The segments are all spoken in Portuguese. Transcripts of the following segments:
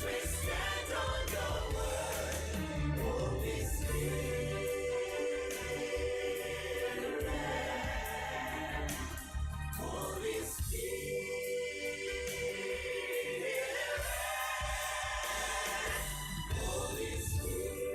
we stand on your word. Holy Spirit, Holy Spirit, Holy Spirit,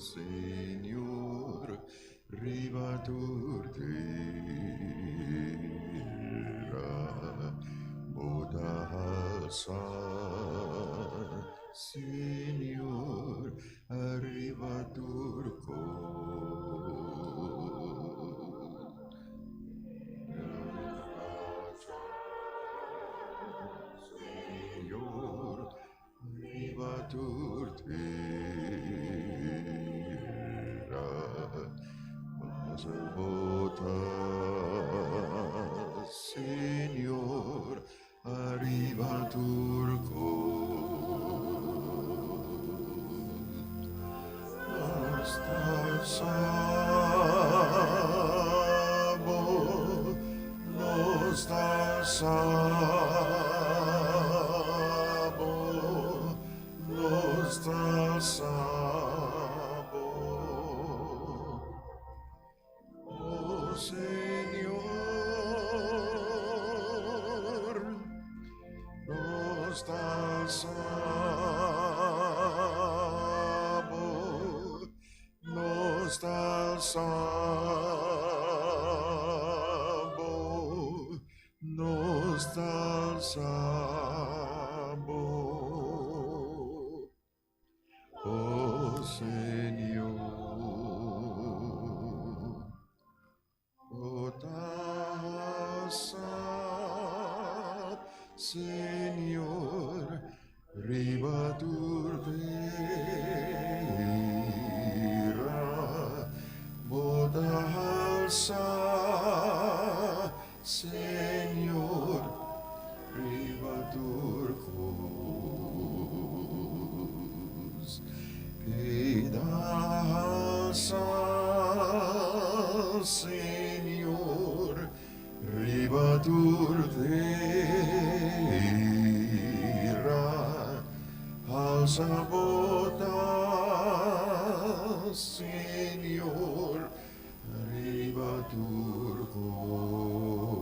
Señor, ribatur terra, boda alzar, Señor, arribatur Señor, ribatur terra, Mazabota, Señor, arribatur nos oh Señor, nos alzamos, nos alzamos, nos alzamos, oh Señor, oh taza, Señor, ribatur terra, boda alza, Señor, ribatur cruz, pedalza, Señor, ribatur terra, alza bota, Señor, ribatur cruz,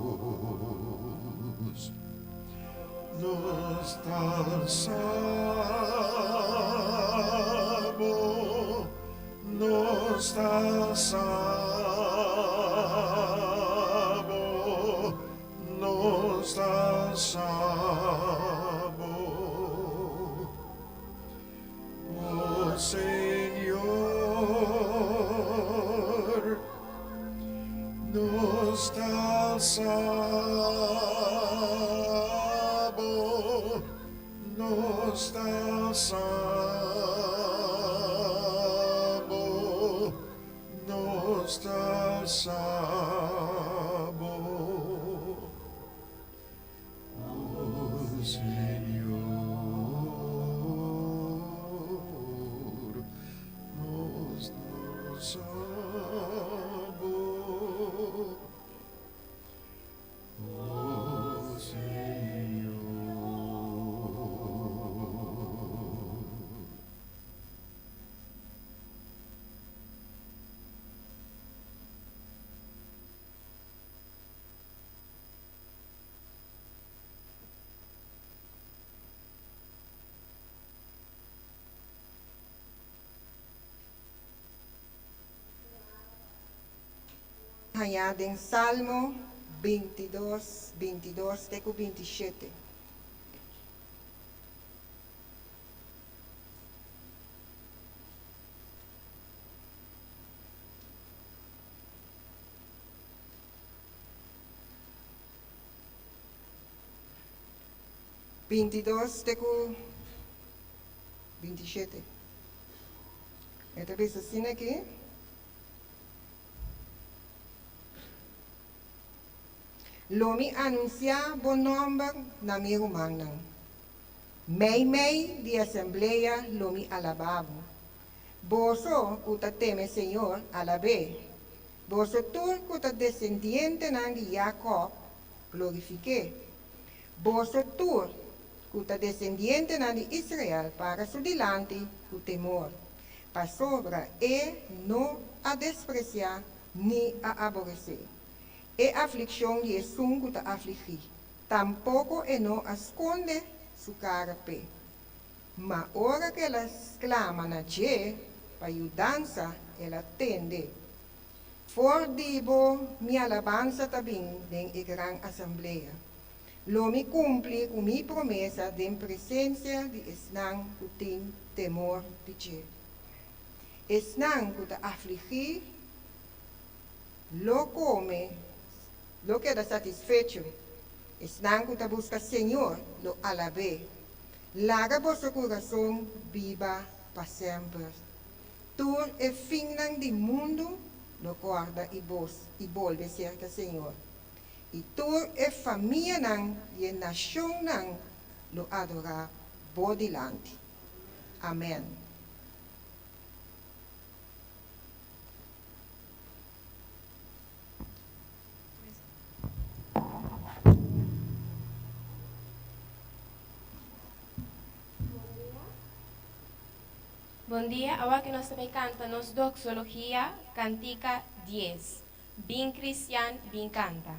nos alzamos, nos alzamos, nos alzamos, oh Señor, nos alzamos, nos alzamos, nos alzamos, oh Señor, nos alzamos, oh Señor. Allá en Salmo 22, 22, teco 27. Teco 27. Esta vez assim aqui. Lomi anuncia bon nombre na mi humana. Mei di assembleia lomi alababo. Boso kuta teme Señor alabe. Boso tur kuta descendiente nangi Jacob glorifique. Boso tur kuta descendiente nangi Israel para su dilante ku temor. Pa sobra no a despreciar ni a aborrecer. Aflicción y sungo te afligir. Tampoco no esconde su cara pe. Ma ora que las claman a Je, ayudanza e la tende. For dibo mi alabanza tabing den gran asamblea. Lo mi cumpli con mi promesa de presencia de esnan kutin temor de che. Esnan kuta afligir, lo come, lo queda satisfecho. Esnan kuta busca Señor, lo alabé. Laga vosso corazón viva para siempre. Tú e fin del mundo, lo guarda y vos y vuelve cerca Señor. Y tú e familia nang y nación nang lo adora bodilante. Amén. Bom dia, agora que nós também cantamos doxologia, cantica 10. Bem Cristian, bem canta.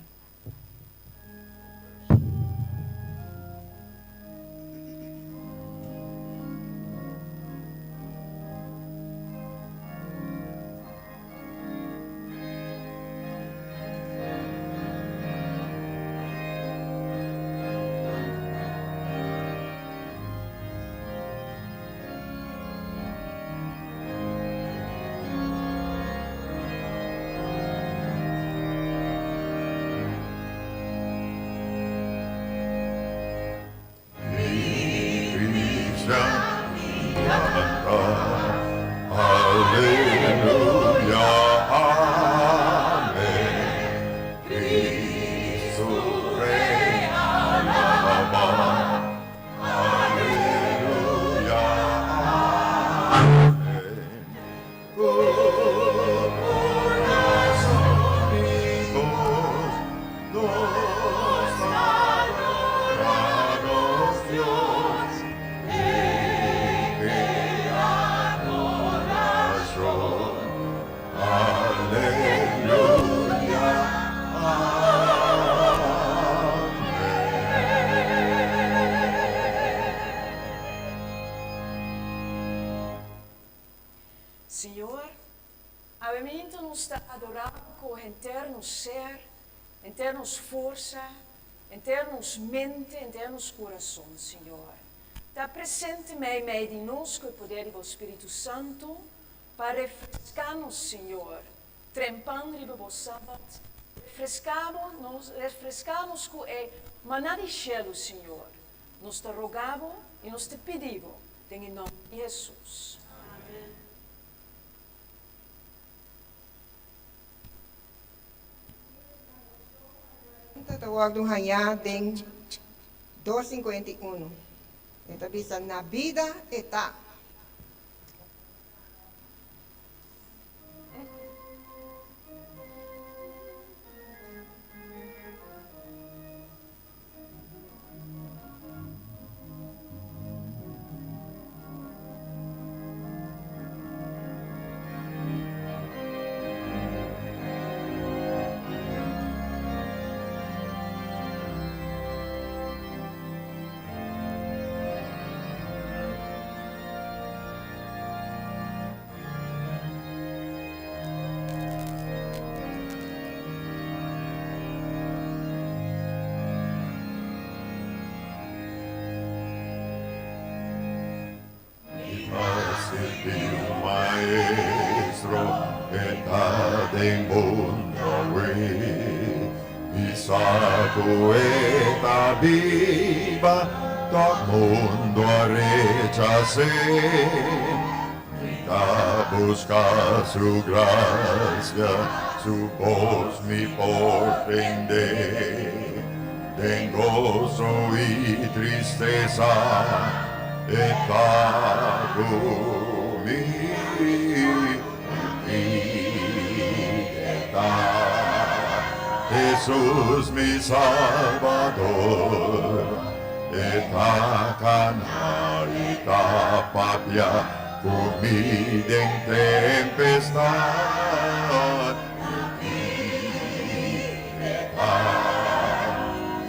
Senhor, avevamente nos adorar com internos ser, internos força, internos mente, internos coração, Senhor. Está presente meio de nós com o poder do Espírito Santo para refrescar-nos, Senhor, trempando o sábado, refrescar-nos com o maná de céu, Senhor. Nos te rogamos e nos te pedimos, em nome de Jesus. Tawag ng hanya ding 251. Ito bisa na vida eta. Maestro, età del mondo, Isaco età viva, todo mundo rechace, a buscar su gracia, su voz mi portende, en gozo y tristeza, etado mi piedad. Jesús mi Salvador, eta cana, eta papia, comida en tempestad.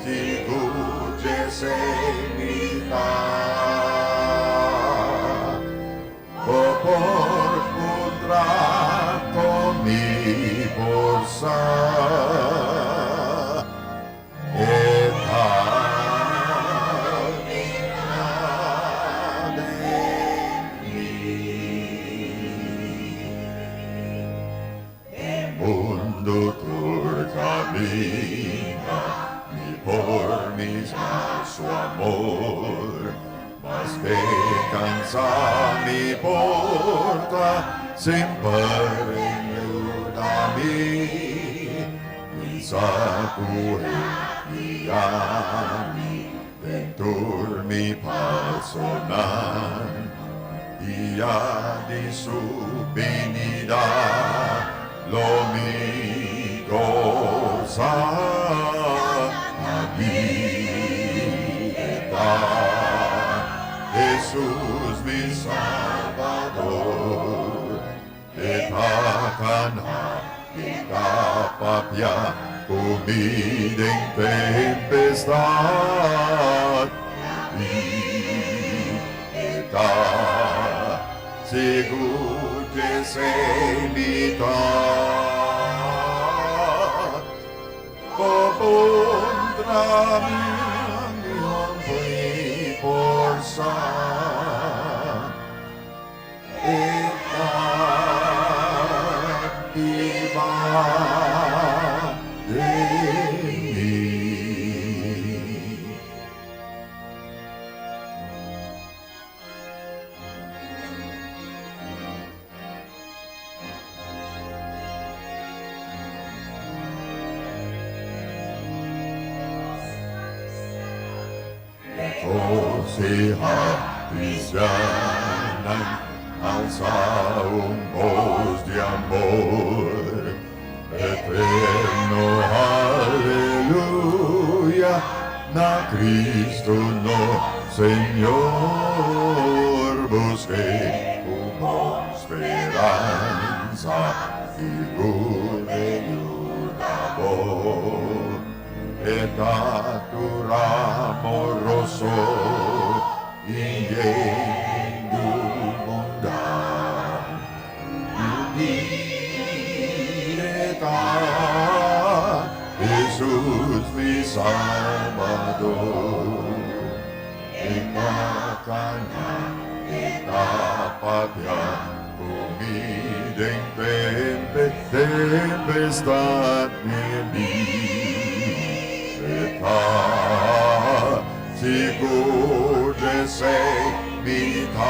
Si tu mi oh, por speranza mi porta, sempre aiutami, sa buhay ventur mi personal, ia di su venida, lo mi goza, vida, Jesús mi Salvador, etakan kapapya, umida em tempestad, vida, seguro que sem mitad, contra mim foi força, Seha cristiana, alza voz de amor, eterno aleluya, na Cristo no Señor, busqué una esperanza y un amor. Etatura amoroso y en tu bondad, unidad, Jesús mi Salvador, en la cana, en la patria, comida en tempestad mi seguro de ser mitad,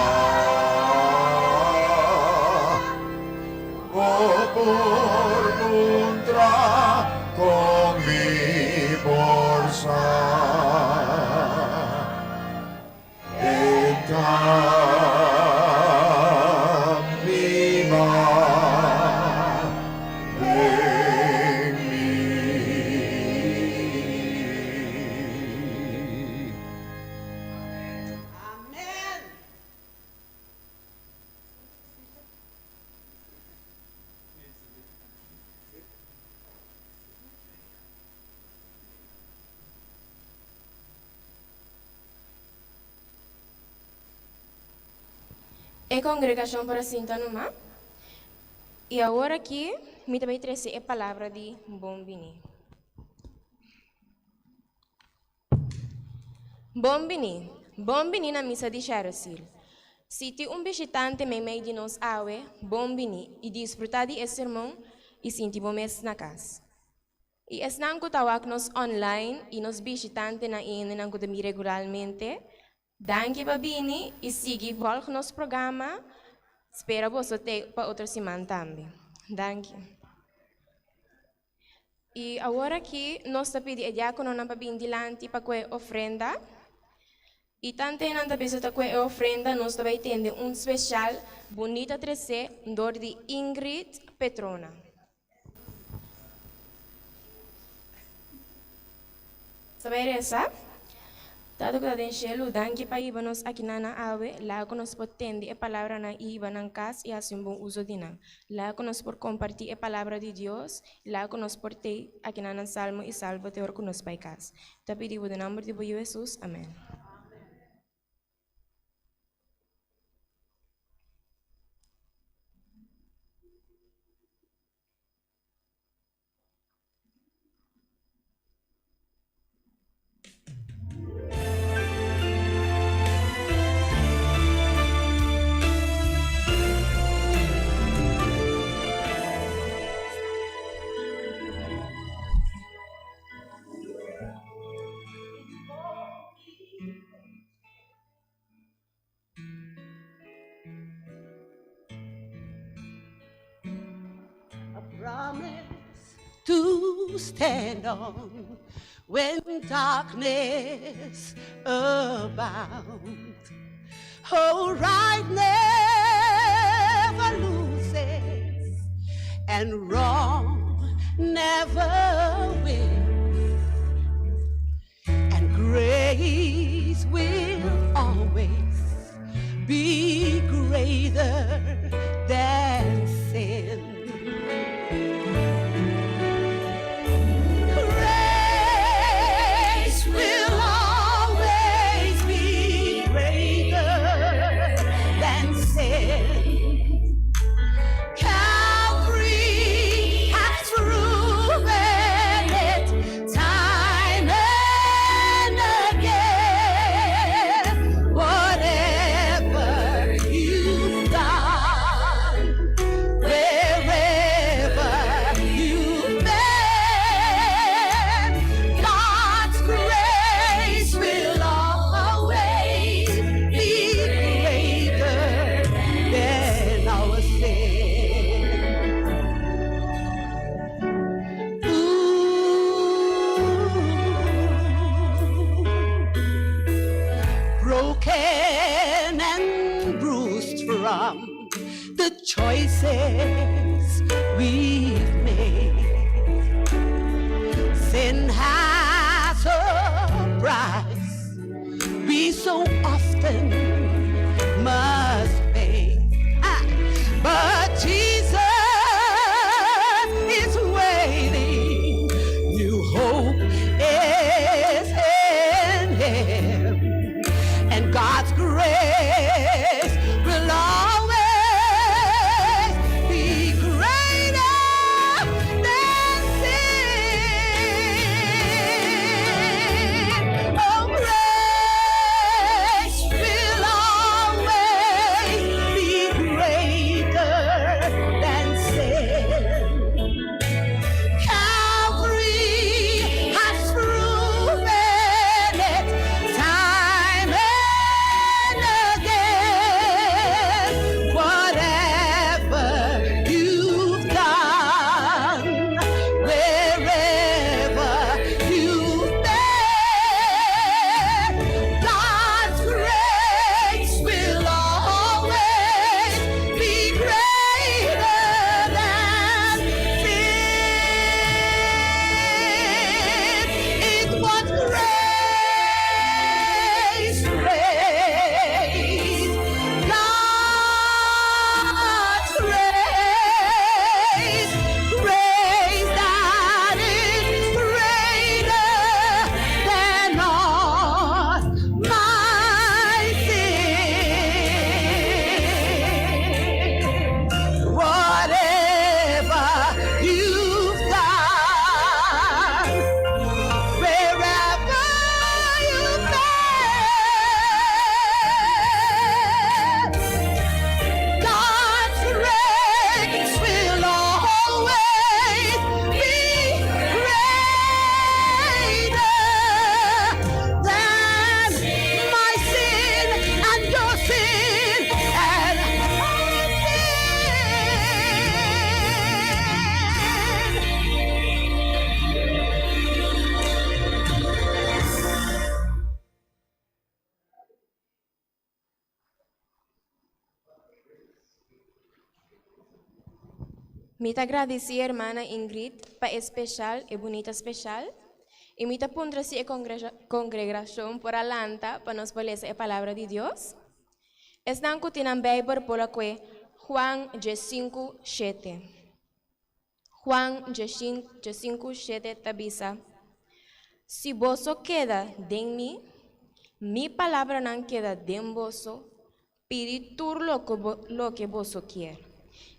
o por contra con mi bolsa, A congregação para sentar no mar. E agora aqui, me também trazer a palavra de Bombini. Bombini. Bombini na missa de Cheryl. Se ti visitante me meio de nós awe, Bombini, e desfrutar de esse sermão, e sentir bom mês na casa. E es não que nos online, e nos visitantes na ine não que regularmente. Danke babini e siga volg nos programa. Espera você ter para outra semana também. Danke. E agora aqui nós te pedimos a diácono na babin dilante para que ofrenda. E tanto na tabisa para que ofrenda nós também temos especial bonita 13 dor de Ingrid Petrona. Sabe essa? Dado que den shelu danke pa iba nos aqui na awe, lá que nos potende a palavra na iba ng kas e assim bom uso dinang. Lá que nos por compartir a palavra de Deus, lá que nos por te aqui na salmo e salvo te or que nos pai kas. Tapi di o nome de Jesus, amém. promise to stand on when darkness abounds. Oh, right never loses, and wrong never wins, and grace will always be greater than sin. Grace will always be greater than sin. Calvary has proven it time and again. Whatever you've done, wherever you've been, God's grace will always be greater than our sin. Broken and bruised from the choices we've made. Sin has a price we so often must pay. But Jesus is waiting. New hope is in Him, and God's grace will always be greater than sin. Oh, grace will always be greater than sin. Calvary has proven it time and again. Whatever you've done, wherever you've been, God's grace will always be greater than sin. It was grace, grace, God's grace, grace that is greater than all my sin. Whatever you've done, wherever you've been, God's grace will always be greater than my sin and your sin and our sin. Me te agradeci, hermana Ingrid, para especial e bonita especial. E me te pondresi a congregação por alanta para nos ler a palavra de Deus. Estão continuando a Bíblia por aqui, Juan 5:7. Juan 5:7 tabisa. Si vosso queda de mim, mi palabra não queda de vosso, pedi tudo lo que vosso quer.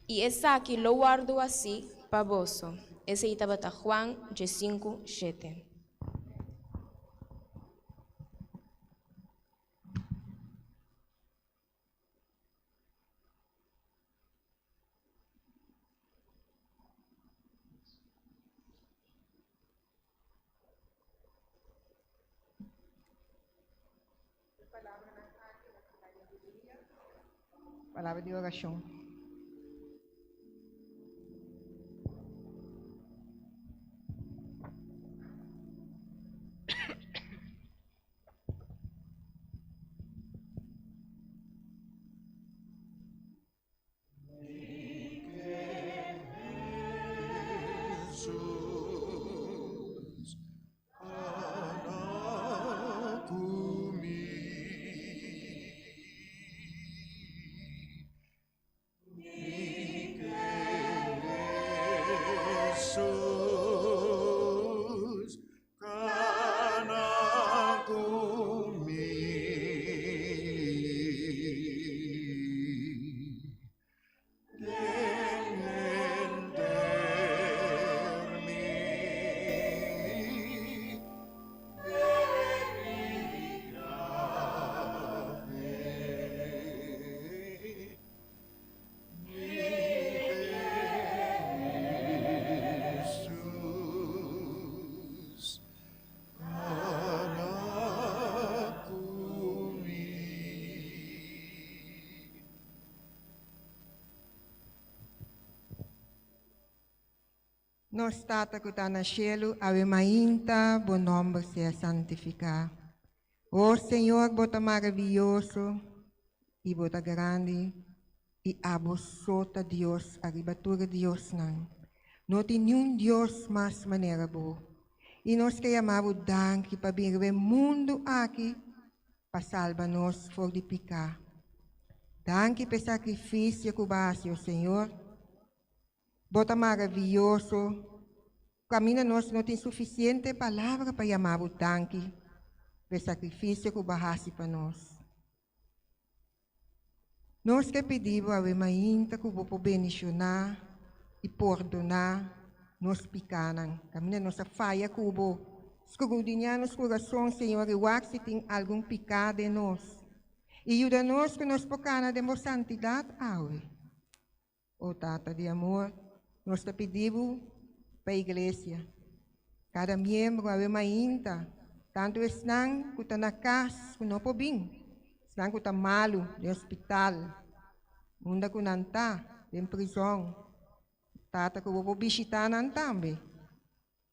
E essa aqui lo guardo assim para vosso. Esse aí estava Juan 5:7. Palavra de oração. Nos tata que está no cielo, ave mainta, bom nome seja santificado. Oh Senhor, bota maravilhoso e bota grande e abosota Deus, arribatura Deus não. Não tem nenhum Deus mais maneira boa. E nós queremos dar para vir o mundo aqui para salvar nós for de picar. Danke pelo sacrifício que você, o Senhor. Bota maravilhoso. Caminha nós não tem suficiente palavra para chamar o danke pelo sacrifício que você para nós. Nós que pedimos a Mainta que vou bendicionar e perdonar nos picanan. Caminha nossa falha que vou escudinhar nos corações, Senhor, e o se tem algum pecado em nós. E ajuda-nos que nos pocana de santidade, ave. O Tata de amor, nós te pedimos para a igreja. Cada membro, ave Mainta, tanto estão que estão na casa, que não podem. Estão que estão malo, no hospital. Munda que não está, em prisão. Tata que vou visitar não também.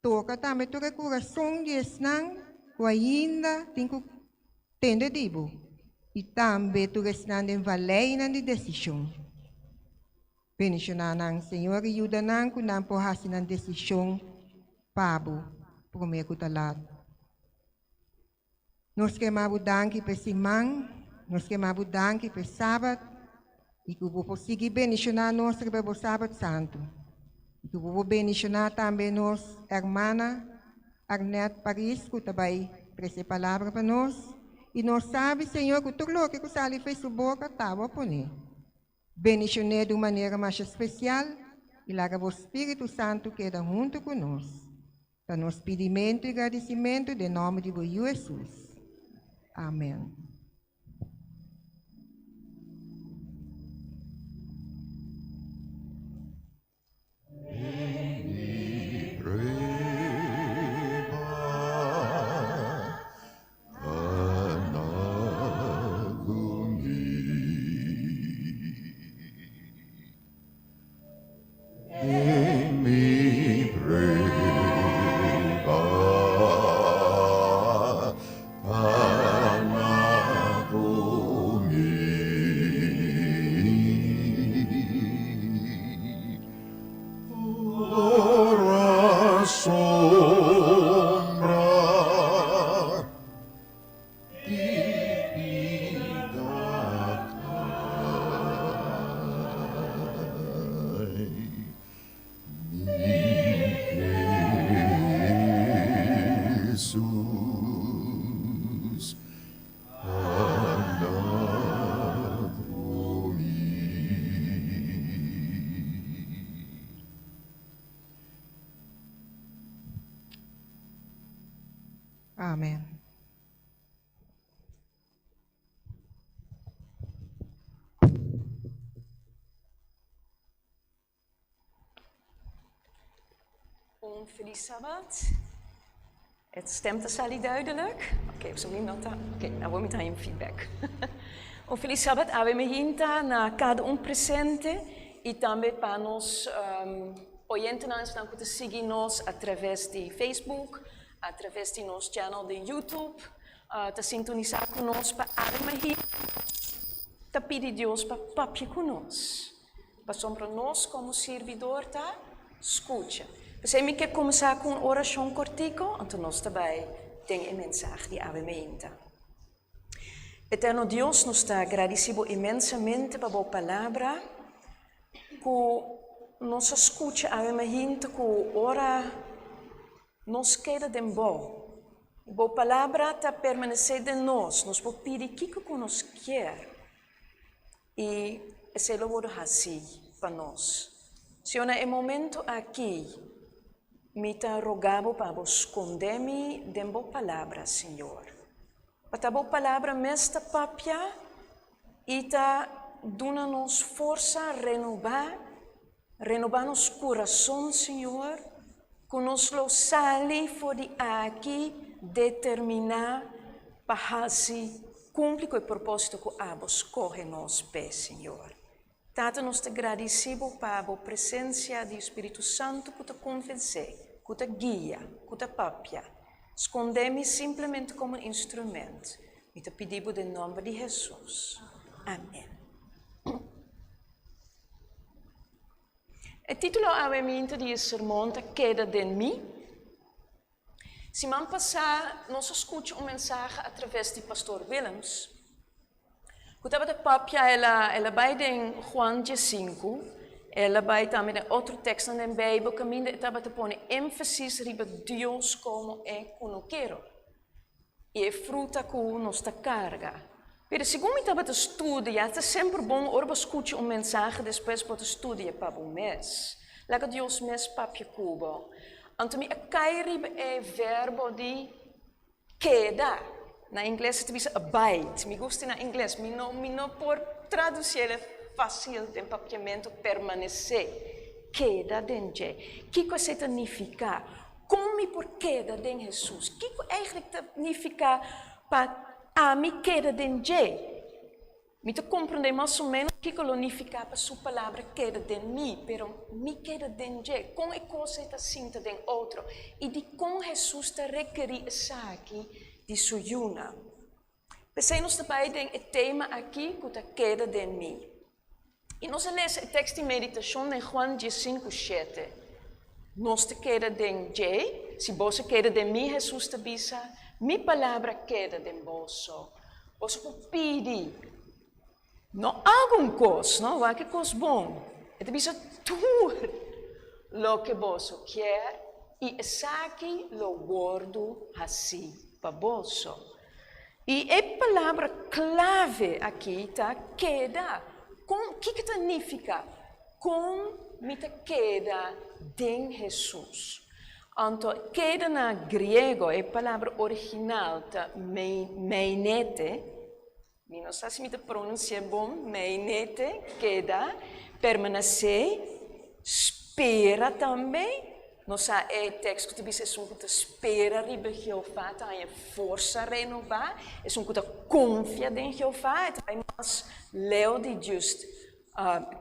Toca também o coração de estão que ainda tem que ter dibo. E também tu estão em valena de decisão. Bendicionar, Senhor, e ajuda-nos que não possa fazer decisão pabo, para o meu lado. Nós queremos dar para semana, nós queremos dar para sábado, e que vou conseguir bendicionar nós para o sábado santo. E que vou bendicionar também nossa irmã Arnett Paris, que também presta palavra para nós. E nós sabemos, Senhor, que tudo o que o Sali fez sua boca estava por nele. Bendicionar de maneira mais especial e larga o Espírito Santo queda junto conosco. Para nosso pedimento e agradecimento, em nome de Jesus. Amém. Amém. Feliz Sabbat. Het stemt de Sally duidelijk? Oké, zo niemand dan. Oké, nou vou me dar feedback. Feliz Sabbat, ave mejinta na cada presente e também para nós oyentes que te seguem nós através de Facebook, através de nosso canal de YouTube, te sintonizar conosco para ave mejinta, te pedir Deus para papia conosco, para nós como servidor tá escuta. Você me quer começar com uma oração cortico, então nós também temos a mensagem de ave mejinta. Eterno Deus, nós te agradecemos imensamente por a boa palavra, que nós escuta ave mejinta, que ora nos queda de bom. A boa palavra está permanecer de nós podemos pedir o que nos quer. E esse é o que assim para nós. Se no momento aqui, me te rogavo para vos esconder-me de boa palavra, Senhor. Para a boa palavra, mesta papia, e ta dona-nos força, renovar nos coração, Senhor, que nos lo sali fora aqui determinar para cumprir o propósito que abos corre nos pés, Senhor. Tata, nós te agradecemos para a presença do Espírito Santo que te convence, que te guia, que te papia. Escondemos simplesmente como um instrumento. E te pedimos em nome de Jesus. Amém. O título obviamente do sermão é Queda de mim. Semana passada, nós escutamos mensagem através do pastor Willems. Que estava de papia, ela vai em Juan 5, ela vai também em outro texto na Bíblia, que estava de pôr ênfase sobre Deus como é conhecido. E é fruta que nos carga. Mas segundo eu estava de estudar, é sempre bom, ora escutar mensagem, depois pode estudar para o mês. Laga Deus mês papia cubo. Então, a cair é verbo de queda. Na inglês se diz abide. Me gusta na inglês, me não por traduzir fácil de papiamento permanecer. Queda dentro. O que significa? Como por queda dentro Jesus? O que eigenlijk significa para a mim queda dentro? Me te compreender mais ou menos o que significa para sua palavra queda dentro mim, pero me queda dentro. Com a coisa está sinta dentro outro e de com Jesus te requerir essa aqui. De sujuna. Pensamos também em o tema aqui que está queda de mim. E nós lemos o texto de meditação em Juan 5:7. Nós te queda de J, se você queda de mim, Jesus te bisa, minha palavra queda de vosso. Você pode pedir, não alguma coisa, não é que coisa bom. E te bisa tudo o que você quer e essa aqui lo guardo assim. Baboso. E a palavra clave aqui está queda. O que significa? Com me queda em Jesus. Então, queda na grego, a palavra original está meinete. Não sei se me pronuncia bom. Meinete, queda, permanecer, espera também. Nós é texto que diz é que espera ribe Jeová, tem força renovar, é que confia em Jeová, tem mais leu de just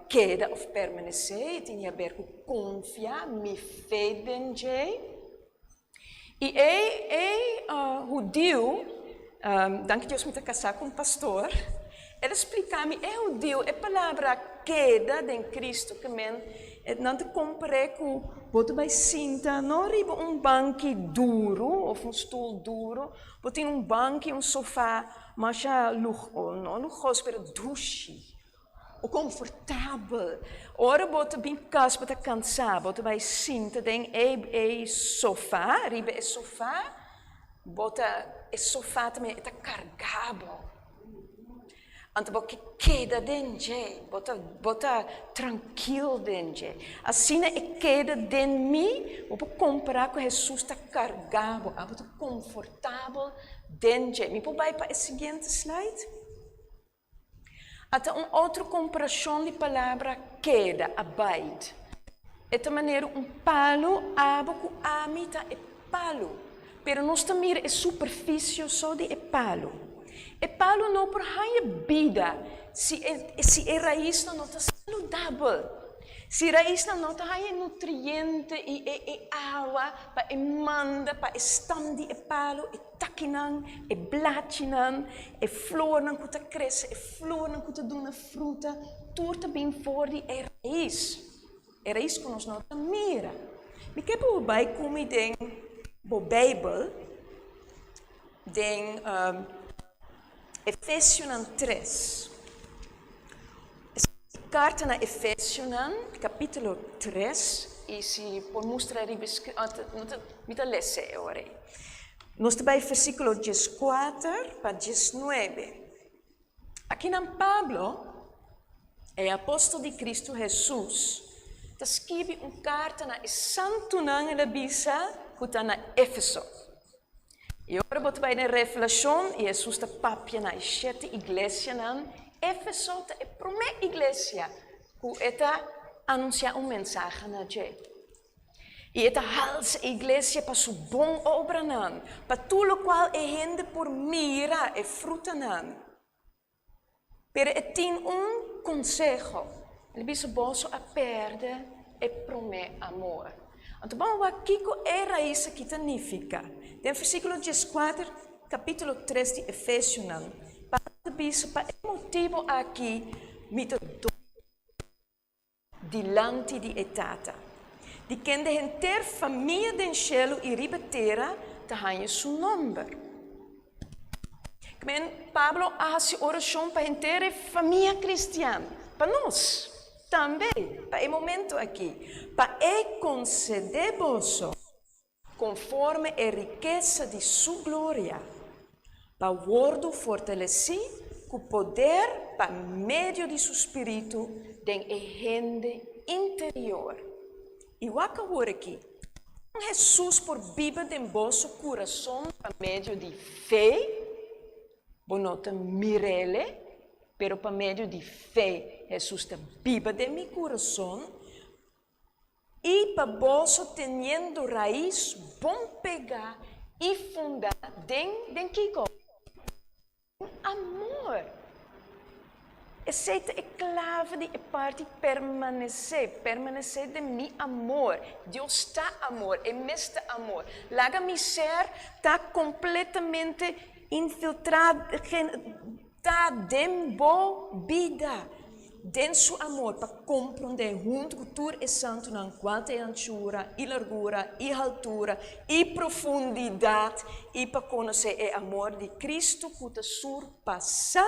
queda ou permanecer, tem a ver com confiar, me fé em Deus. E judeu, dank Deus me casar com um pastor, ele explica-me, judeu, a palavra queda em Cristo, que não te comprei com você vai sentar, não riba banco duro, ou stoel duro, você tem banco, sofá, mas já não luxuoso, mas duche, ou confortável. Ora, você bem cansado, você cansado, você vai sentar em sofá, riba é sofá, você sofá também está carregado. Então, você queda dentro, você tranquilo dentro. Assim, é queda dentro de mim, você comparar com Jesus está carregado, você confortável dentro. Me pode para o seguinte slide? Até uma outra comparação de palavra queda, abide. É maneira palo, abaco, amita é palo. Pero nós também é superfície só de palo. E palo não por a vida, se a raiz não está saudável, se a raiz não está nutriente e água para manda para estam de palo, e taquinan, e blatinan, e flor não que cresce, e flor não que dá uma fruta, tudo bem fora de raiz que nós não mira. Me que por vai comer den bo Bíblia, den Efésios 3. Carta na Efésios, capítulo 3, e se por mostrar me dá lesse agora. Nós também versículo 14 para 19. Aqui na Pablo, é apóstolo de Cristo Jesus, escreve uma carta na Santo Nang da Bisa, que está na Éfeso. E agora você vai na Revelação, e Jesus está papia na 7 igreja na Éfeso, é a primeira igreja que está anunciar mensagem na gente. E esta halsa igreja para sua boa obra, para tudo o qual é gente por mira e fruta. Pero tem conselho, Ele bisa boso a perde e promê amor. Então, vamos ver o que é raiz que significa. No versículo 14, capítulo 3 de Efésios, para bisa para motivo aqui, mito dilante de etata. De quem de enter família do cielo e ribatera, tahanha seu nome. Pablo hace oração para enter família cristiana, para nós. Também, para o momento aqui, para conceder-vos, conforme a riqueza de sua glória, para o fortalecer com poder para meio de seu espírito, den agente interior. E o acabou aqui. Jesus por viva de vosso coração para meio de fé, bonota mirele, pero para meio de fé, Jesus está viva de mi coração, e para vos tendo raiz, bom pegar e fundar den que amor. Essa é a clave de parte permanecer de mi amor. Deus está amor, é mestre amor. Laga mi ser está completamente infiltrado, está dentro da vida, dentro seu amor, para compreender junto com tudo é santo, na quanto é anchura, e largura, e altura, e profundidade, e para conhecer o amor de Cristo, que surpassa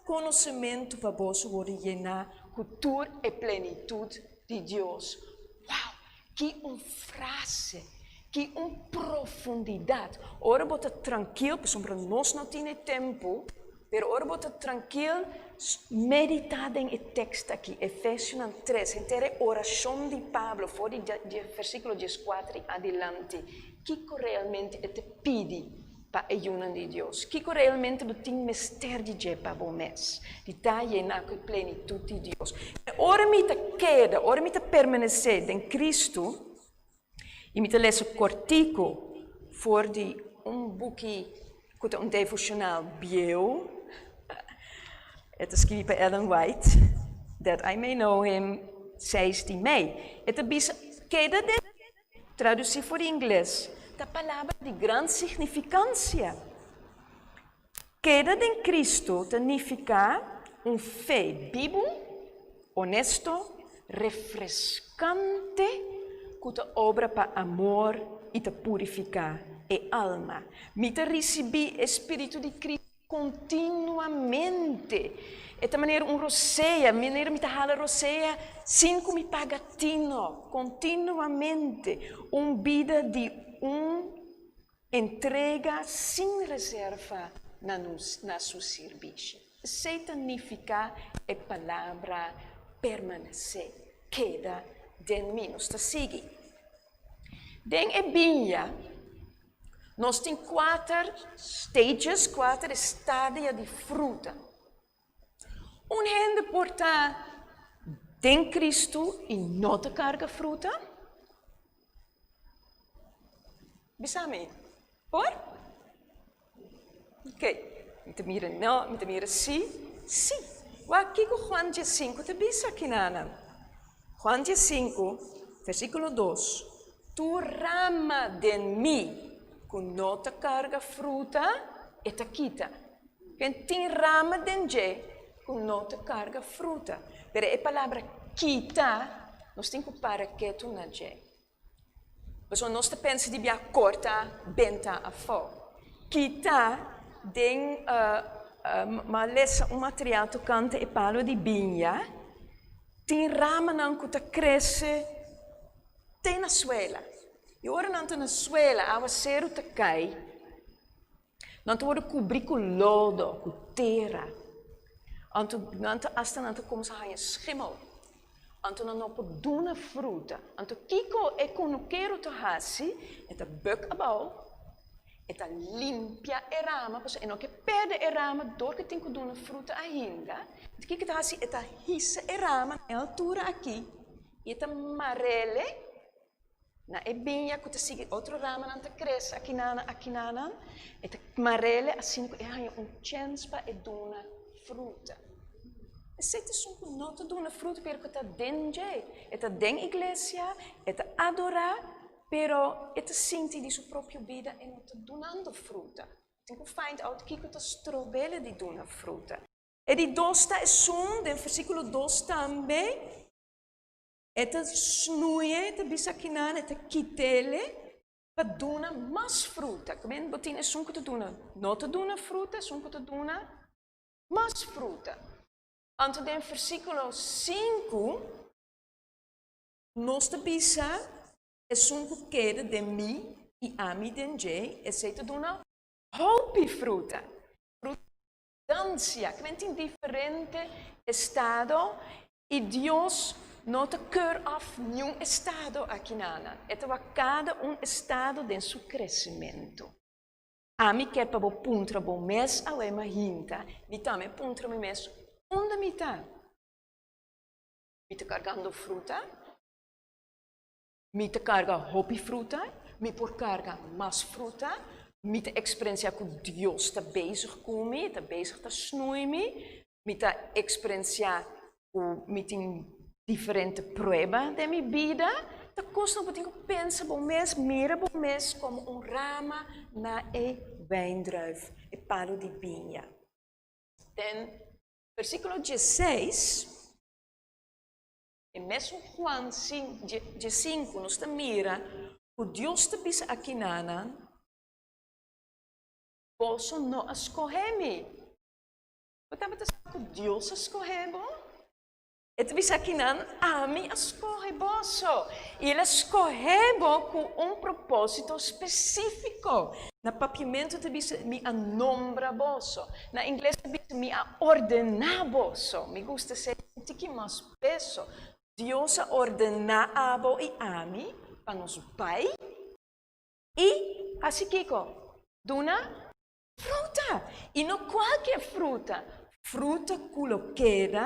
conhecimento para você llenar com toda a plenitude de Deus. Uau! Que frase! Que profundidade! Ora, bota tranquilo, porque nós não temos tempo. Pero ora bota tranquilo, meditar em texto aqui, Efésios 3, inteira oração de Pablo, for de versículo 14 adelante, que realmente te pede para a ajuda de Deus, que realmente tem mistério de Deus para o mês, de estar llenar com a plenitude de Deus. Ora me queda, ora me permanecer em Cristo, e me ler o cortico, for de book, devocional bio. Het is geschreven bij Ellen White, that I may know him, 16 mei. Het is queda de tradução voor inglês, da palavra de grande significância. Queda de Cristo significa fé vivo, honesto, refrescante, que te obra para amor e te purificar a alma. Me te receber Espírito de Cristo continuamente. Esta maneira roceia, maneira me hala roceia, 5 me pagatino, continuamente. Vida de entrega sem reserva na seu serviço. Significa a palavra permanecer, queda de mim. Nós está seguindo. Den ebinha, nós temos 4 stages, 4 estádios de fruta. Gente porta tem Cristo e não te carga fruta? Bisame? Por? Ok. Me te mira não, me te mira sim? Sim. Aqui com Juan 5 te bisa aqui nana. Juan 5, versículo 2. Tu rama de mim, que não te carga fruta, e te quita. Quem tem rama de je, que não te carga fruta. Pero a palavra quita, nós temos que parar quieto na je. Mas nós te pensa de via corta, benta a fo. Quita, den malessa material tocante e palo de binha, tem rama não que te cresce, tem na suela. E ora não tem na suela, a cero te cai. Não te wordt cobrir com lodo, com terra. Anto hasta não te começa a ganhar schimmel. Anto não pode doen fruta. Anto kiko e quando quero te hasi, e te buk a bal, e te limpia e rama, e não que perde e rama, door que tem que doen fruta ainda. E kiko te hasi, e te hisse e rama, na altura aqui, e te marele, na ebinha que te sigue outro rama não te cresce aqui nana e te marele assim que é chance para e dona fruta. Sete sunku nota duna fruta, pero que ta denje. Eta den iglesia, eta adora, pero eta sinti di sua propria vida e non ta donando fruta. Tengo find out que ta strobele di duna fruta. E di dosta é sum, den versículo 2 também. Eta snoeie, eta bisakinan, eta kitele, para duna mais fruta. Come botin é sum que ta duna. Não ta duna fruta, sum que ta duna mais fruta. Anto den versículo 5, nosta bisa é sum que queda de mim e a mim denje, e se ta duna hopi fruta. Dansia, que tem diferente estado e Deus não te quer af nenhum estado aqui nana. É cada estado de seu crescimento. A mim quer para puntra bom mês a uma hinta, me também puntra me mês onde me tá. Me te carregando fruta, me te carga hopi fruta, me por carga mais fruta. Met de experiência com Deus está bezig comigo, está bezig te snoeien, met de experiência met een diferente prueba de minha vida, te kost nog wat ik pensa bom mês, meer bom mês como rama na wijndruif, palo de vinha. Den versículo 16, em mesmo Juan 5, nos mira, o Deus te pisa aqui nana. Boso no escorreme. Você está dizendo que Deus escorrebo? E tu diz aqui não, a mim escorre boso. E ele escorrebo com propósito específico. Na papiamento te diz me anombra boso. Na inglês te diz me ordena boso. Me gusta ser um tique mais peso. Deus ordena abo e a mim para nosso pai. E assim Kiko, duna fruta, e não qualquer fruta, fruta coloqueira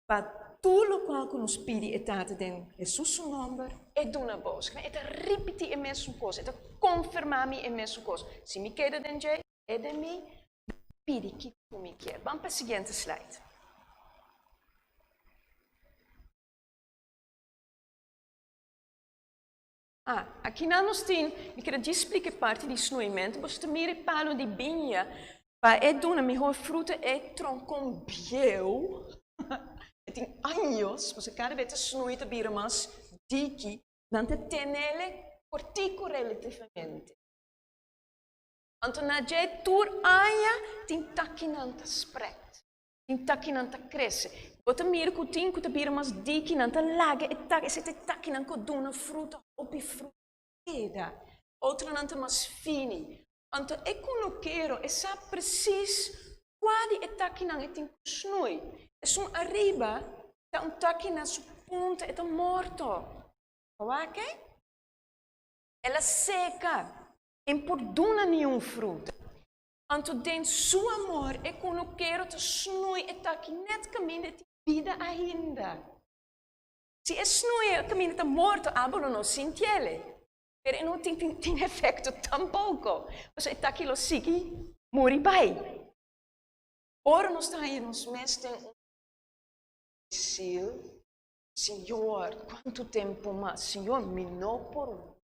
para tudo qual que nos pede etate den Jesus nome e dona vos. É te repetir a mesma coisa, é te confirmar a mesma coisa. Se me quer den je, é de mim, pede que tu me quer. Vamos para a seguinte slide. Aqui nós temos, eu quero te explicar parte do snoeimento, mas também é palo de vinha, para é dona melhor fruta é troncão biel, tem anos, mas cada vez que snoeita bira mais diki, não te tem ele cortico relativamente. Então na je tur aia tem taquinanta spread, tem taquinanta cresce. Wat meer que tem que te bira mais diki, não te laga e tak, esse te taquinanta que dona fruta op die fruta. Outra não tem mais fini. Então, eu não quero, eu sei precis qual é a que não tem que snui. É um arriba, é um taque na sua ponta, é morto. Ok? Ela seca, e por dona nenhum fruta. Então, dentro do seu amor, eu não quero te snui, é taque net caminho de vida ainda. Se é snui, o caminho está morto, abro não sente ele. Pero não tem efeito tampouco. Você está aqui, lo sigue, morre bem. Ora, nós estamos aí, nos mestres, Senhor, quanto tempo mais? Senhor, me não por.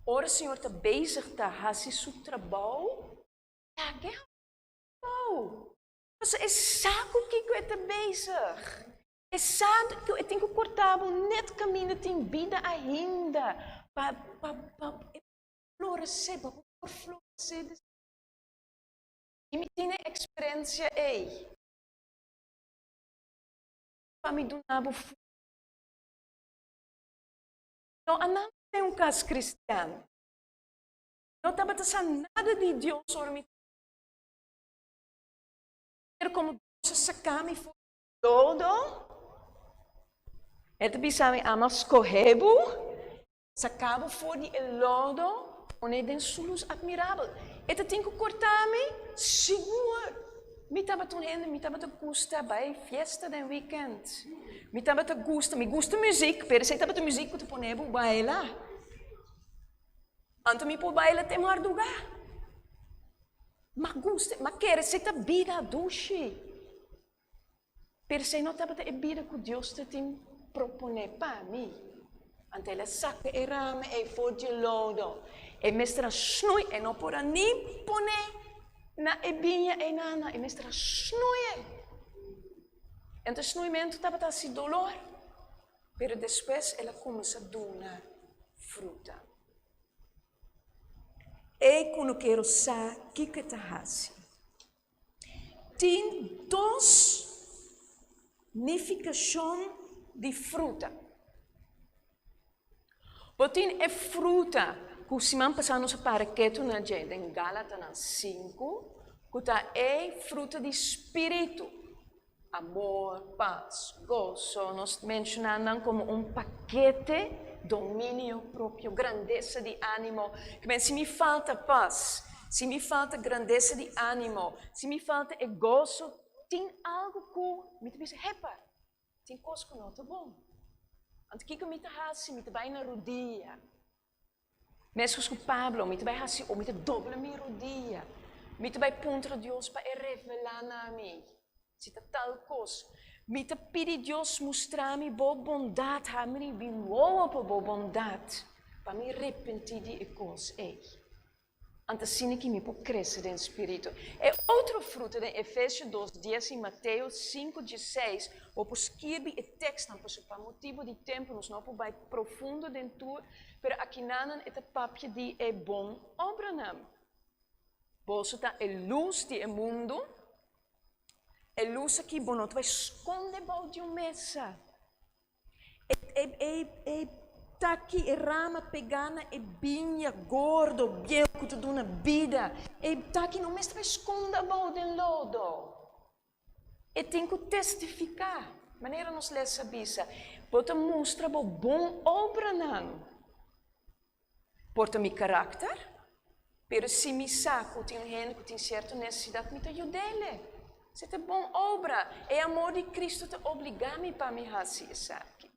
Ora, Senhor, está bezig, está fazendo seu trabalho. Ja, que trabalho? Você é saco que eu estou bezig. É sabe que eu tenho que cortar net caminho tem vida ainda para florescer, para florescer. E me tem experiência aí. Para me dar não, não tem um caso cristiano. Não está batendo nada de Deus sobre mim. Como Deus sacar-me for todo. Het bisami amas correbo, sacabo voor die lodo, onde den sulus admirável. Het tem que cortar-me, seguro. Me tava tonendo, me tava te gusta bij fiesta den weekend. Me tava te gusta, me gusta muziek, pero se tava te muziek te ponebo baila. Anto me po baila te marduga. ma gusta, ma quer se ta vida dushi. Per se não estava a vida que Deus te propõe para mim. Ante ela saca e rame e forte lodo. E mestra snui e não pora nem pone na ebinha e nana. E mestra snui. Então o snuimento estava a ser dolor. Pero depois ela começa a donar fruta. E quando quero saber o que está fazendo. Tem duas significação de fruta. Botin é fruta que o semana passada nós paraqueto na gente em Gálatas 5, que é fruta de espírito, amor, paz, gozo. Nós mencionamos como paquete, domínio próprio, grandeza de ânimo. Que se me falta paz, se me falta grandeza de ânimo, se me falta gozo, tem algo que me diz, repa, tem coisa que não está bom. Antes que me hasse, me vai na rodia. Mesmo que Pablo, me vai hasse, ou me dobra minha rodia. Me vai pontra Deus para revelar na mim. Se tá tal coisa, me pede Deus mostrar-me boa bondade, a mim bem boa para boa bondade, para me arrepender de coisa. Antes assim que me pode crescer em espírito. É outra fruta de Efésios 2:10 e Mateus 5:16. Ou por escrever o texto, para motivo de tempo, nós não podemos profundo dentro, mas aqui não é o papel de bom obra. Bolso está a luz do mundo, a luz aqui, bom, não vai esconder de uma mesa. Tá aqui e rama pegana e binha gordo, bielco de uma vida. E tá aqui não me está esconda bom de lodo. E tem que testificar. Maneira nos lê sabisa. Bota mostra bom obra não. Porta mi caráter. Pero se me saco tem gente que tem certa necessidade, me te ajudele. Se é bom obra, é amor de Cristo te obrigar-me para me fazer isso aqui.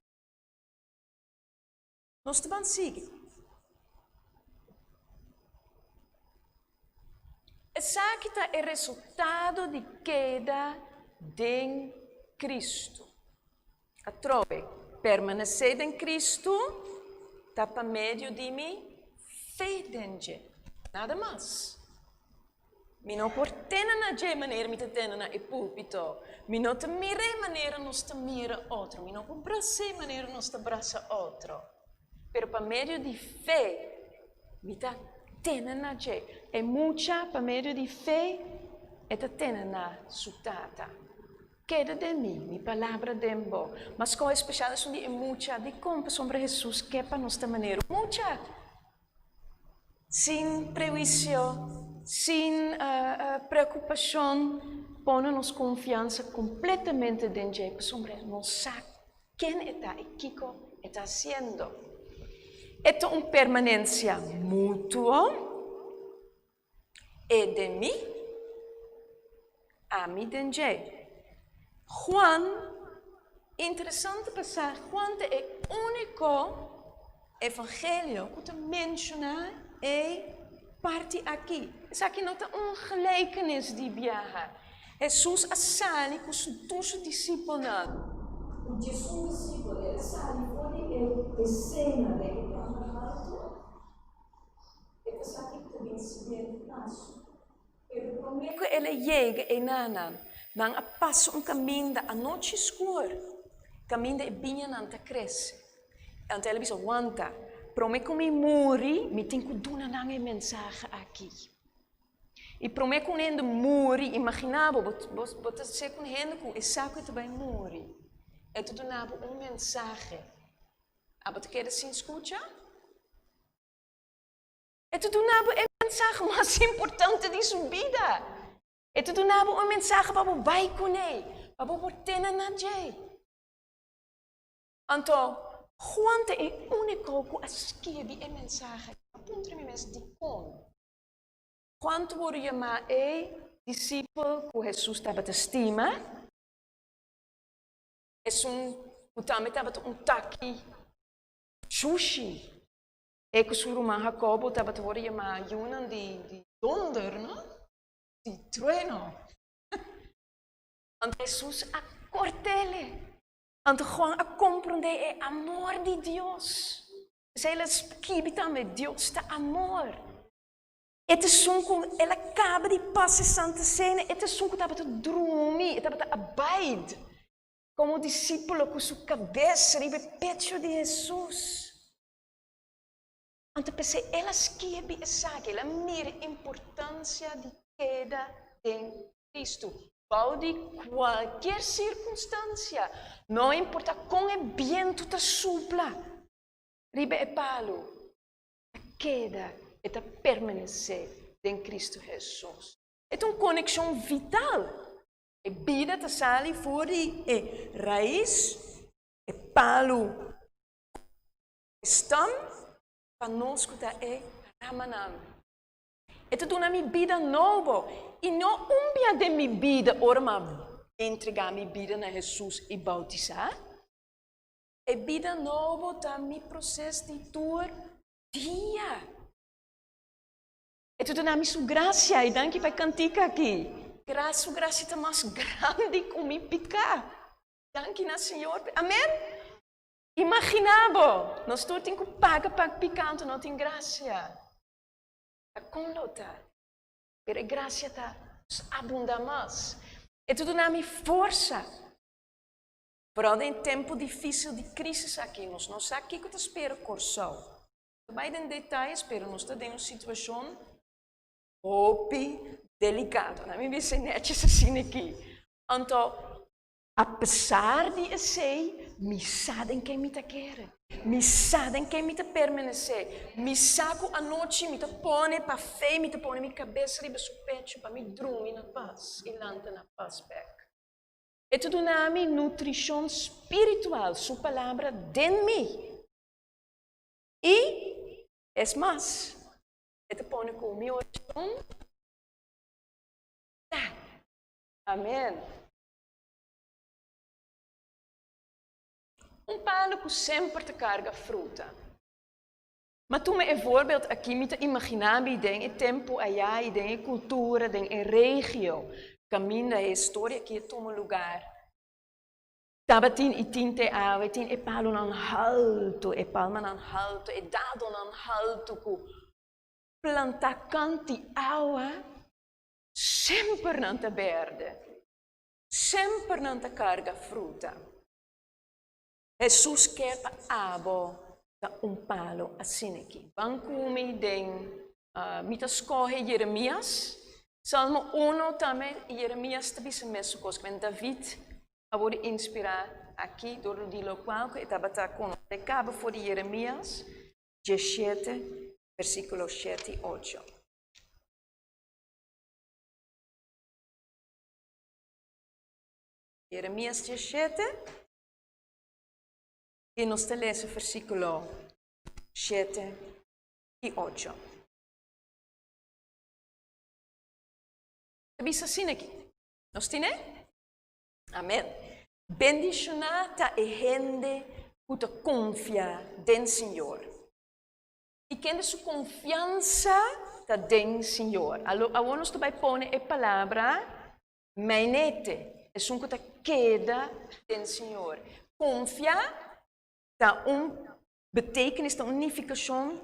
Nós vamos seguir. Essa aqui é o resultado de queda de Cristo. A trove, permanecer em Cristo, está para meio de mim, fé dentro. Nada mais. Mi não por tena na je maneira mi te tena na púlpito. Mi não te mire maneira nos te mira outro. Mi não por brace maneira nos te braça outro. Pero para meio de fé, mi te tena na je. E mucha para meio de fé, e te tena na sutata. Queda de mim, mi palavra dembo. Mas coisa especial é de mucha de compra sobre Jesus, que para nos te maneira. Mucha. Sem prejuízo, sem preocupação, põe-nos confiança completamente dentro de sobre não sabe quem está e o que está fazendo. É uma permanência mútua e de mim a mim dentro. Juan, interessante passar, Juan é o único evangelho que menciona e parte aqui. Isso aqui não tem gelijkenis de viajar. Jesus assali com os dois discípulos. Jesus discípulo, ele sali fora e cena dele para alto. E isso aqui também se vê passo. Quando ele chega e nana, dan a passo caminho da noite escura, caminho de binha não te cresce. Então ele diz, aguanta. Para mim, como morri, me tenho que dar uma mensagem aqui. E para mim, quando eu morri, imaginava, você ser com gente que sabe que vai morrer. Eu te dava uma mensagem. Você quer assim escutar? Eu te dava a mensagem mais importante de sua vida. Eu te dava uma mensagem para você vai com ele, para você ter na gente. Então, Juan é o único que escreve a mensagem. Aponta me mesmo de como. Juan foi chamado discípulo que Jesus estava a estima. É também estava taqui sushi. E que o irmão Jacobo estava a chamar Yunan de donder, não? si trueno. Ante Jesus a cortele. Ante Juan a comprender o amor de Deus. Se eles kibita met Deus ta amor. Het is sunko, ela acaba de passar Santa Cena, het is sunko tava te dormir, tava te abide. Como discípulo com sua cabeça ribe pecho de Jesus. Ante pensei, elas kibi essa, ela mira a importância de queda em Cristo. De qualquer circunstância, não importa com o vento te supla, ribe e palo, a queda é a permanecer em Cristo Jesus. É uma conexão vital. A vida te sale voor die raiz, e palo, stam, panosco da ramanam. E tu na minha vida nova. E não dia de minha vida, orma entregar minha vida na Jesus e bautizar. E vida nova tá mi processo de tua dia. E tu na minha sua graça, e danke vai cantica aqui. Graça tá mais grande que me picar. Danke na Senhor. Amém? Imaginava, nós todos temos que pagar para picante, não tem graça. A condota, pero a graça está abunda mais. É tudo na minha força. Vooral em tempo difícil de crise aqui, nós não sabemos o que te espera corsal. Vai em detalhes, pero nós estamos em uma situação delicada. Na minha vida netjes assim aqui. Então, apesar de ser, me sabem quem me quer. Me sabem quem me permanecer. Me saco a noite, me põe para fé, me põe minha cabeça riba seu pecho para me dormir na paz e lanta na paz back. É tudo na minha nutrição espiritual, sua palavra dentro de mim. E, é mais, é te põe com o meu oração. Amém. Palo que sempre te carga fruta. Mas tu me voorbeeld aqui me te imaginar bem o tempo allá e bem a cultura, bem a região, caminho a história que toma lugar. Tava tin e tinte ave, tin e palo nan halto, e palma nan halto, e dado nan halto ku planta canti água, sempre nan te verde, sempre nan te carga fruta. Jesus quer para abo palo assim aqui. Banco-me me escolhe Jeremias. Salmo 1 também, Jeremias também se mesmo coisa. Quando David a inspirar aqui, door o qual que estava com o recado for Jeremias 17, versículo 7 e 8. Jeremias 17. E nós lemos o versículo 7 e 8. Diz assim aqui. Nós temos? Amém. Bendicionada é gente que te confia no Senhor. E quem tem sua confiança no Senhor. Agora nós vai pôr a palavra mainete. É um que te queda no Senhor. Confia. Dá betekenis, da unificação,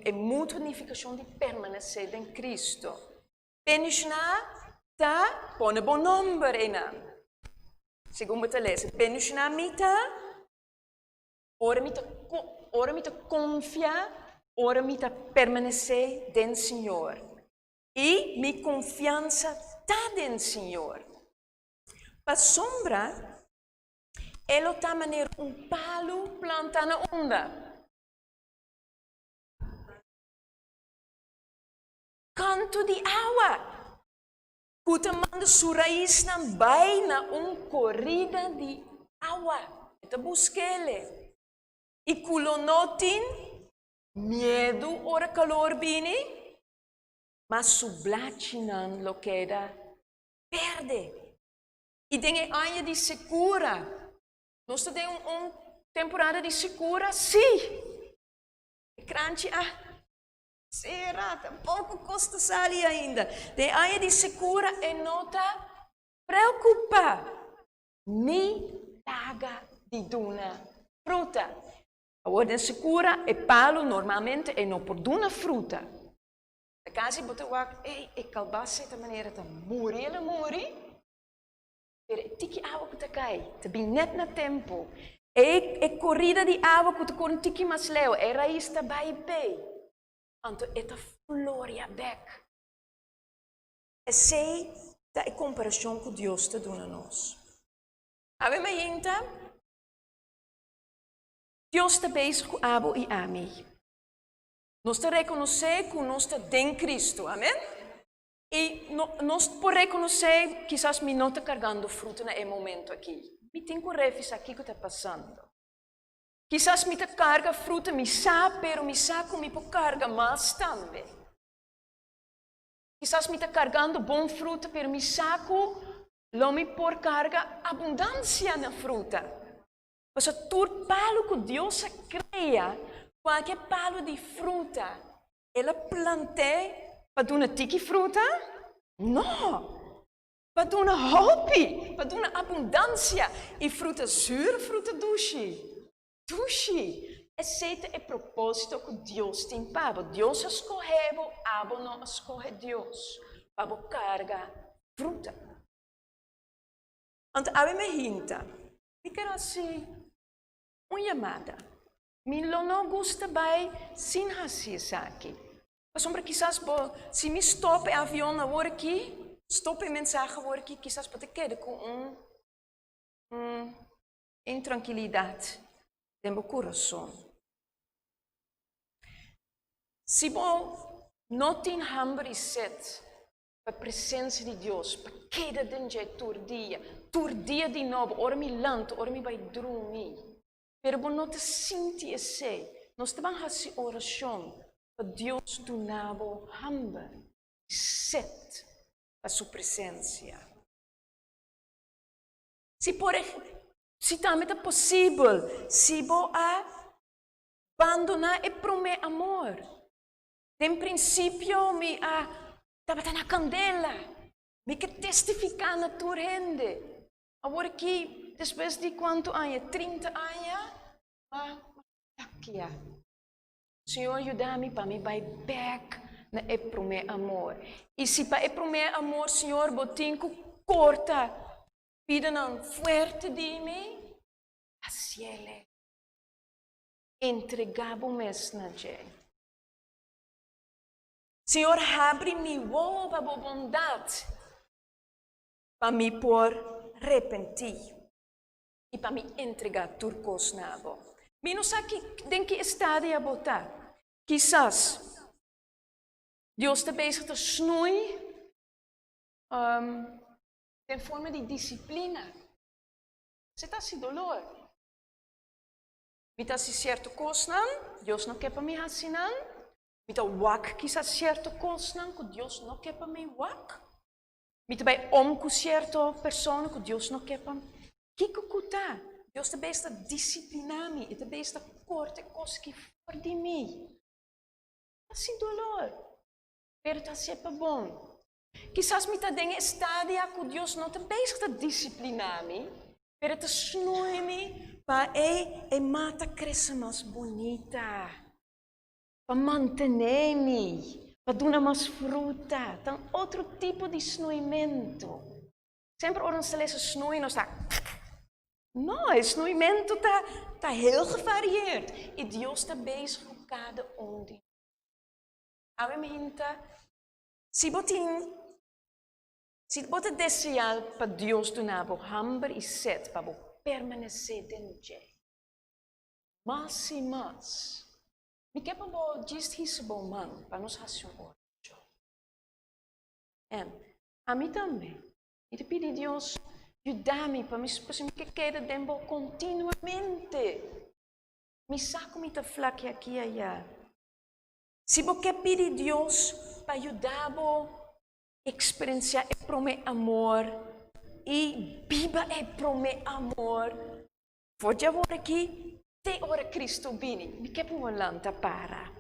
a muita unificação de permanecer em Cristo. Benishna, tá, põe bom nome aí. Segundo te lese, benishna mita, ora mita confia, ora mita permanecer em Senhor. E minha confiança está em Senhor. Para sombra, ela está maneira palo planta na onda. Canto de água. Kuta manda sua raiz vai na corrida de água. Eta busca ele. E culonotin medo ora calor bini, mas sublachinan lo queda verde. E tem a de secura. Nós temos uma temporada de secura, sim. Crante, Será, tampouco custa salir ainda. De aí de segura e nota preocupa. Me paga de duna fruta. A ordem segura e palo normalmente e não por duna fruta. A casa bota wak, e kalbasa de maneira de muri, per tiki água que te cai, te bem net na tempo. E corrida de água que te com tiki mas leo, e raiz te vai pei. Anto eta floria back. E sei da comparação com Deus te dona nós. Ave me hinta, Deus te bezig com abo e ami. Nós te reconhecer que nós te em Cristo, amém? E nós por reconhecer, quizás me não está carregando fruta no momento aqui. Me tem que revisar aqui que está passando. Quizás me carga fruta, me sabe, pero me sabe como me carga mais também. Quizás me cargando bom fruta, pero me sabe lo me por carga abundância na fruta. Mas o tur palo que Deus cria, qualquer palo de fruta, ela plantea para dar uma tiki fruta? Não! Para dar uma hobby, para dar uma abundância. E fruta zuur, fruta doce. Doce. Esse é o propósito que Deus tem para. Deus escolheu, abo não escolhe Deus. Para carga fruta. Então, a me hinta. Me quero assim, uma chamada. Me não gosta bem, sem racismo aqui. Sombra quizás, se me stop o avião na hora aqui, stop a mensagem na hora aqui, quizás pode quedar com intranquilidade no meu coração. Se bom, não tem hambre e sede para a presença de Deus, para cada dia, todo dia de novo, ora me lanto, ora me vai dormir. Pero bom não te sente esse, nós também fazemos oração. Deus do nabo hambre, sete a sua presença. Se também é possível, se vou abandonar e prometer amor. Em princípio, me estava na candela, me que testificar na tua rende. Agora que, depois de quanto anos? 30 anos? Aqui Senhor, ajuda-me para me vai back na prometer amor. E se para prometer amor, Senhor, botinho corta, pida não forte de mim, assim ele entregava o mês na gente. Senhor, abre-me para a bondade, para me por arrepender e para me entregar turcos na boca. Menos aqui, tem que estar a botar. Quizás, Deus está bezig te snoeien em forma de disciplina. Você está sem dolor. Mita se certo coisa, Deus não quer para mim assim. Mita wak quizás certo coisa, que Deus não quer para mim wak. Mita bij com certa pessoa, que Deus não quer para mim. Que está? Deus te besta disciplinar-me, e te besta corte coisas que for de mim. Está sem dolor, mas está sempre bom. Quizás me está em estádio que Deus não te besta disciplinar-me, mas te snoei-me para a mata crescer mais bonita, para manter-me, para dar mais fruta. Então, outro tipo de snoeimento. Sempre quando se lê snoei, não está... Não, o snoeimento está heel gevarieerd. E Deus está bezig com cada de nós. Me hinta, se você desejar para Deus do nabo, hambre e sede, para permanecer dentro de Ele. Mas e mais. Me quer para você dizer isso bom man, para nos fazer oração. A mim também. E te pedir Deus, ajuda-me para me que queda dentro continuamente. Me saco me ta flaque aqui e allá. Se você quer pedir Deus para ajudar-vos a experienciar e prometer amor e viva e prometer amor, vou já agora aqui, te ora Cristo bini, me quer para lanta para.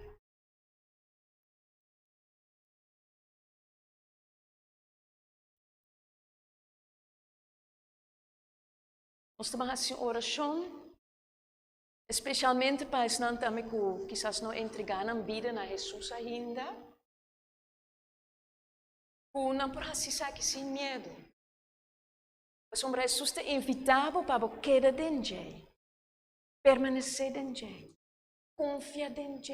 Nós estamos fazendo oração, especialmente para os não também que quizás não entregaram vida a Jesus ainda. Que não por assim que sem medo. Mas o Jesus te invitava para quedar dentro, permanecer dentro, confiar dentro.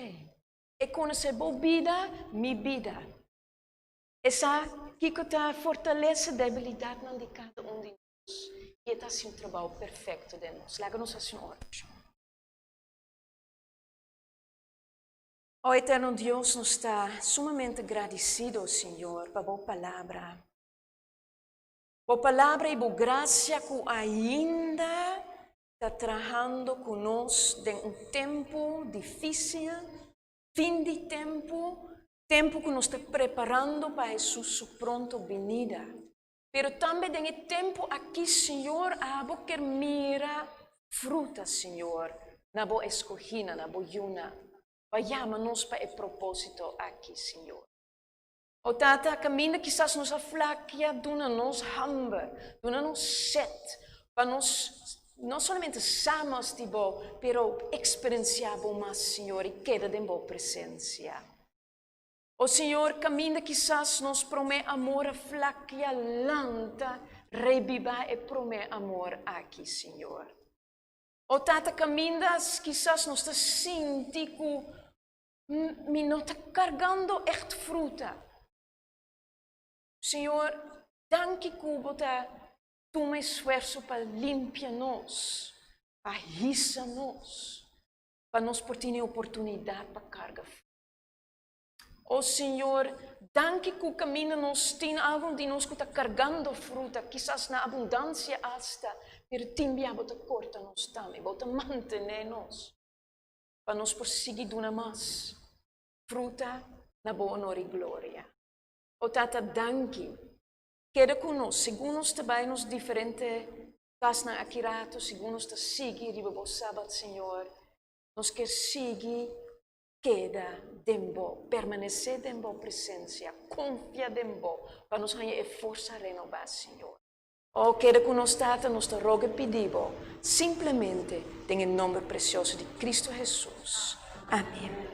E conhecer a vida, minha vida. Essa que está fortalece a debilidade de cada um de nós. E está assim um trabalho perfeito de nós. Lágamos assim uma oração. Ó eterno Deus, nos está sumamente agradecido, Senhor, por a palavra. Por a palavra e por graça que ainda está trabalhando conosco em tempo difícil, fim de tempo que nos está preparando para Jesus su pronto venida. Pero também tem tempo aqui, Senhor, a quer mira fruta, Senhor, na boa escolhida, na boa yuna. Vayamos para o propósito aqui, Senhor. O tata, caminho quizás nos aflaquia, dona-nos hambre, dona-nos sede, para nós não somente sabemos de bo, pero experienciamos mais, Senhor, e queda de boa presença. O Senhor, caminho quizás nos promete amor aflaquia, lanta, reviva e promete amor aqui, Senhor. O tata, caminho quizás nos está sentindo que me não está carregando echt fruta. Senhor, danke que você toma esforço para limpar-nos, para rissar-nos, para nos ter oportunidade para carregar. Oh Senhor, danke que o caminho nos tem algo de nós que está carregando fruta, quizás na abundância hasta, pero também você corta-nos também, você mantém-nos, para nos prosseguir de mais fruta na boa honra e glória. O Tata, danke. Queda conosco, segundo nós também nos diferentes casos na Akirato, segundo nós seguir e o sábado, Senhor, nós quer seguir, queda dembo, permanecer dembo presença, confia dembo, para nos ganhar força renovar, Senhor. Oh, queda conosco, Tata, nos te roga e pedimos, simplesmente, em nome precioso de Cristo Jesus. Amém.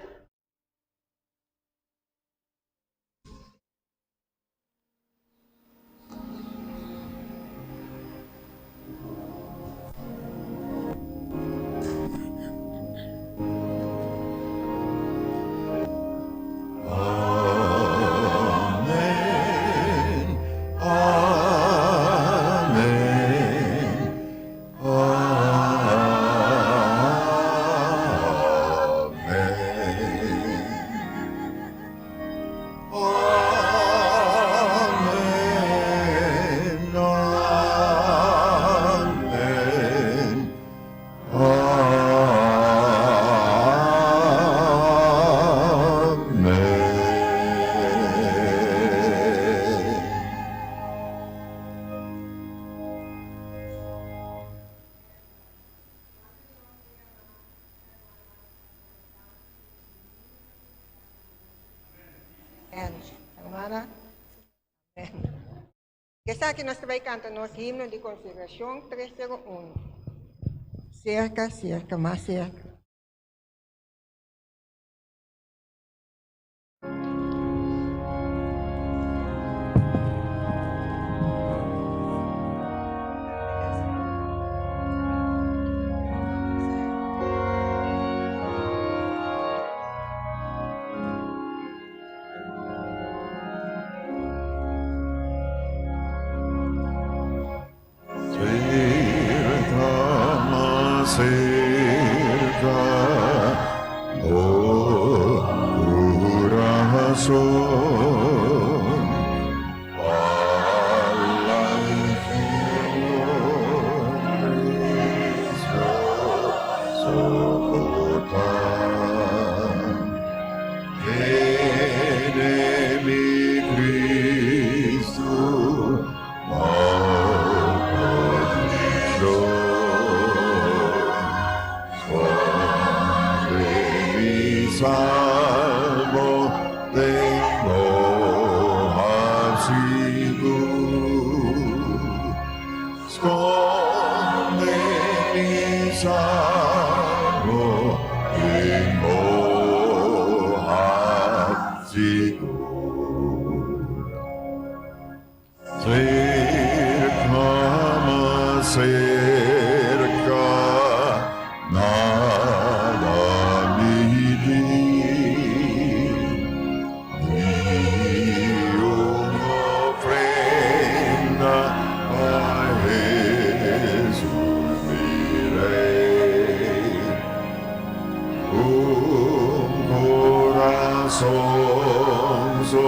Hermana. Que está aqui nós vai cantar nosso himno de consagração 301. Cerca, cerca, mais cerca. Cerca, oh corazón, al Cristo soportar. Viene mi Cristo, salvo tengo asilo, esconde salvo in mohat sigur. Cerca cerca nada una ofrenda a Jesús diré. Un corazón so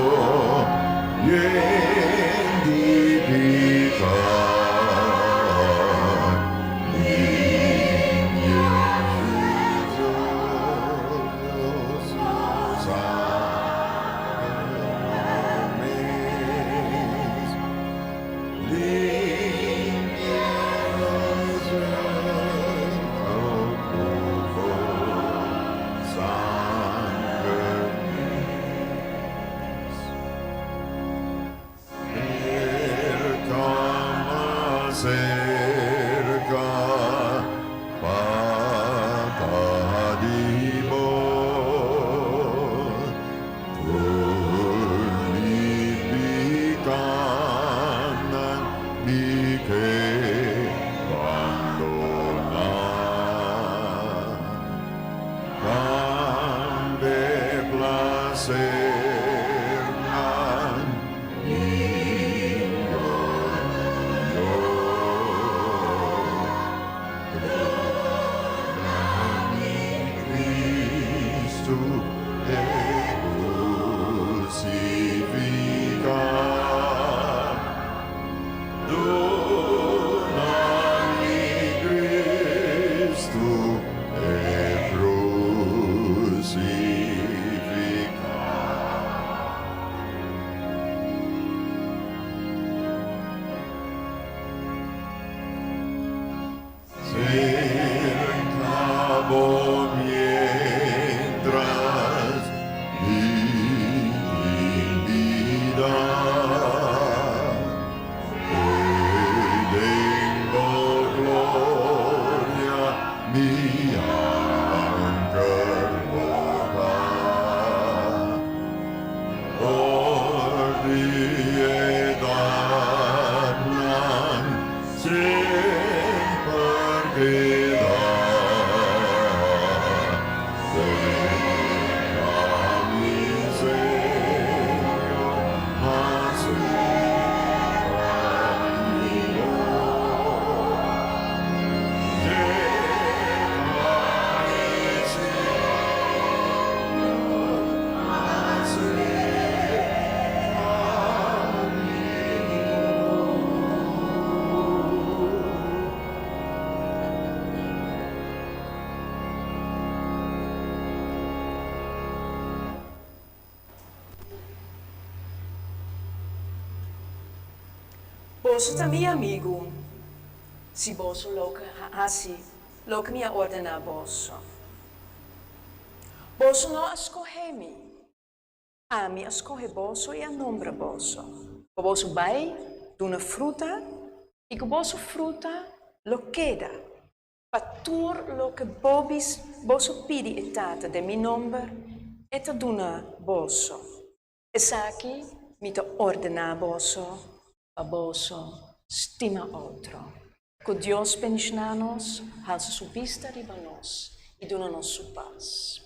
cerca patadimo unificanan mi que abandona cande placer nan Cristo é crucificado. Dona-me Cristo é crucificado. Cercabo mientras mi vida tengo gloria mi ángel boca por piedad nan siempre queda. Boso também amigo, se boso loca assim, loca minha ordem a boso. Boso não escorre-me, a mim escorre boso e a nombra boso. O boso vai, duna fruta, e o boso fruta lo queda. Patur lo que bobis boso pidi etata de mi nombre, eta duna boso. Esaki mi to ordena boso. Baboso, stima outro. Que Deus bendiga-nos, alça sua vista riba nós e dona-nos sua paz.